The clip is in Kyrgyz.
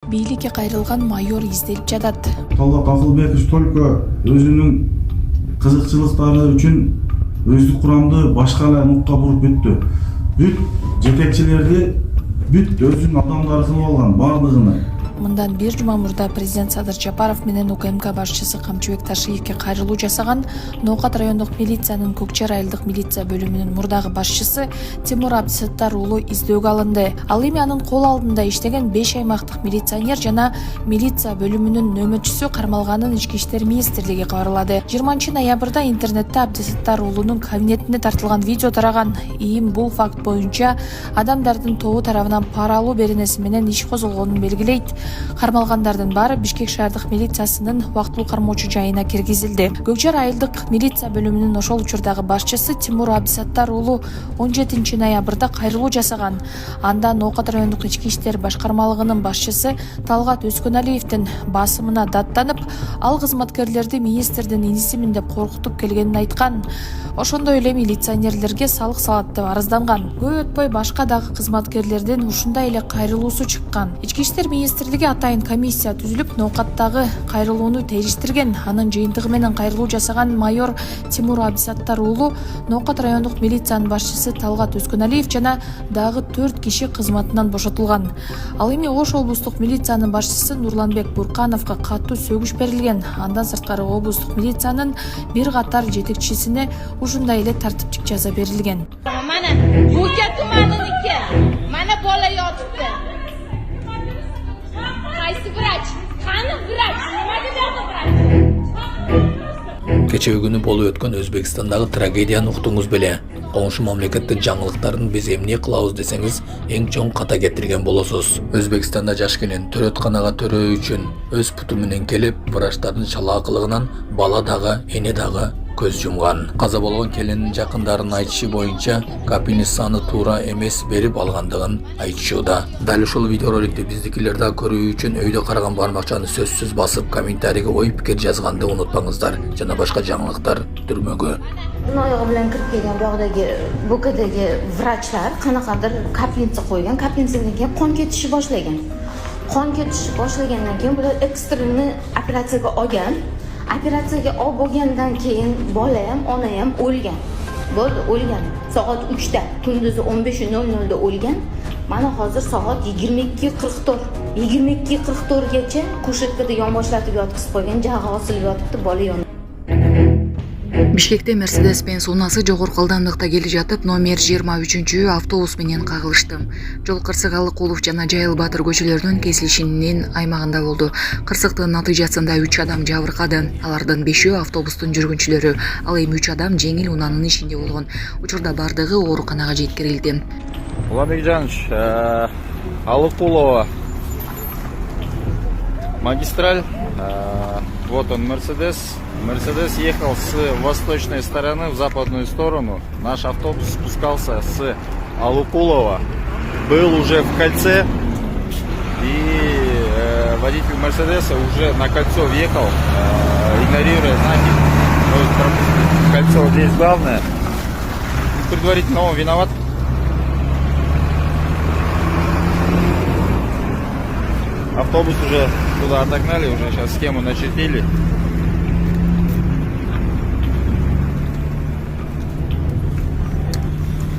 бийликке кайрылган майор изделип жатат. Талгат Акылбеков только өзүнүн кызыкчылыктары үчүн өздүк курамды башка эле нукка буруп бүттү. Бүт жетекчилерди бүт өзүнүн адамдары кылып алган бардыгыны. Мындан бир жума мурда президент Садыр Жапаров менен УКМК башчысы Камчыбек Ташиевке кайрылуу жасаган Ноокат райондук милициянын Көкчар айылдык милиция бөлүмүнүн мурдагы башчысы Тимур Абдисаттар уулу издөөгө алынды. Ал эми анын кол алдында иштеген 5 аймактык милиционер жана милиция бөлүмүнүн нөмөтчүсү кармалганын Ички иштер министрлиги кабарлады. 20 ноябрда интернетте Абдисаттар уулунун кабинетине тартылган видео тараган. ИИМ бул факт боюнча адамдардын тобу тарабынан пара алуу беренеси менен иш козголгонун белгилейт. Кармалгандардын баары Бишкек шаардык милициясынын убактылуу кармоочу жайына киргизилди. Көкчар айылдык милиция бөлүмүнүн ошол учурдагы башчысы Тимур Абдисаттар уулу 17 ноябрда кайрылуу жасаган. Анда Ноокат райондук ички иштер башкармалыгынын башчысы Талгат Өскөналиевдин басымына даттанып, ал кызматкерлерди министрдин инисимин деп коркутуп келгенин айткан. Ошондой эле милиционерлерге салык салат деп арызданган. Көп өтпөй башка дагы кызматкерлердин ушундай эле кайрылуусу чыккан. Ички иштер министрлиги атайын комиссия түзүлүп, Ноокаттагы кайрылууну териштирген. Анын жыйынтыгы менен кайрылуу жасаган майор Тимур Абдисаттар уулу Ноокат райондук милициянын башчысы Талгат Өскөналиев жана дагы 4 киши кызматынан бошотулган. Ал эми Ош облустук милициянын башчысы Нурланбек Буркановго катуу сөгүш берилген. Андан сырткары облустук милициянын бир катар жетекчисине ушундай эле тартипчик жаза берилген. Mana bu tumaniki. Mana bola yotibdi. Qaysi vrach? Qani vrach? Nima dedi vrach? Кечээ күнү болуп өткөн Өзбекстандагы трагедияны уктуңуз беле. Коңшу мамлекеттин жаңылыктарын биз эмне кылабыз десеңиз, эң чоң ката кетирген болосуз. Өзбекстанда жаш келин төрөтканага төрөө үчүн өз путу менен келип, врачтардын чалаакылыгынан бала дагы, эне дагы көз жумган. Каза болгон келиндин жакындарынын айтышы боюнча, капини саны туура эмес берип алгандыгын айтышууда. Дал ушул видеороликти биздикилер да көрүү үчүн өйдө караган бармакчаны сөзсүз басып, комментарийге ой пикир жазганды унутпаңыздар. Жана башка жаңылыктар күтүрмөгө. Oyog'i bilan kirib kelgan bu yoqdagi bo'kadagi vrachlar qanaqadir kaplinsa qo'ygan. Kaplinsadan keyin qon ketishi boshlagan. Qon ketishi boshlagandan keyin bular ekstremni operatsiyaga olgan. Operatsiyaga olib bo'lgandan keyin bola ham, ona ham o'lgan. Bo'ldi, o'lgan. Soat 3 da, kunduzi 15:00 da o'lgan. Mana hozir soat 22:44. 22:44 gacha kushetkada yonboshlatib yotqizib qo'ygan, jag'i osilib yotibdi, bola yon. Бишкекте Mercedes-Benz унасы жогорку ылдамдыкта келе жатып, номер 23 автобус менен кагылышты. Жол Кырсык Алыкулов жана Жайыл Батыр көчөлөрүнүн кесилишинин аймагында болду. Кырсыктын натыйжасында 3 адам жабыркады. Алардын 5-өө автобустун жүргүнчүлөрү, ал эми 3 адам жеңил унаанын ичинде болгон. Учурда бардыгы ооруканага жеткирилди. Владимир Жанович, Алыкулова, магистраль, вот он Мерседес. Мерседес ехал с восточной стороны в западную сторону. Наш автобус спускался с Алыкулова, был уже в кольце, и водитель Мерседеса уже на кольцо въехал, игнорируя знаки. Кольцо здесь главное. Предварительно он виноват. Автобус уже туда отогнали, уже сейчас схему начертили.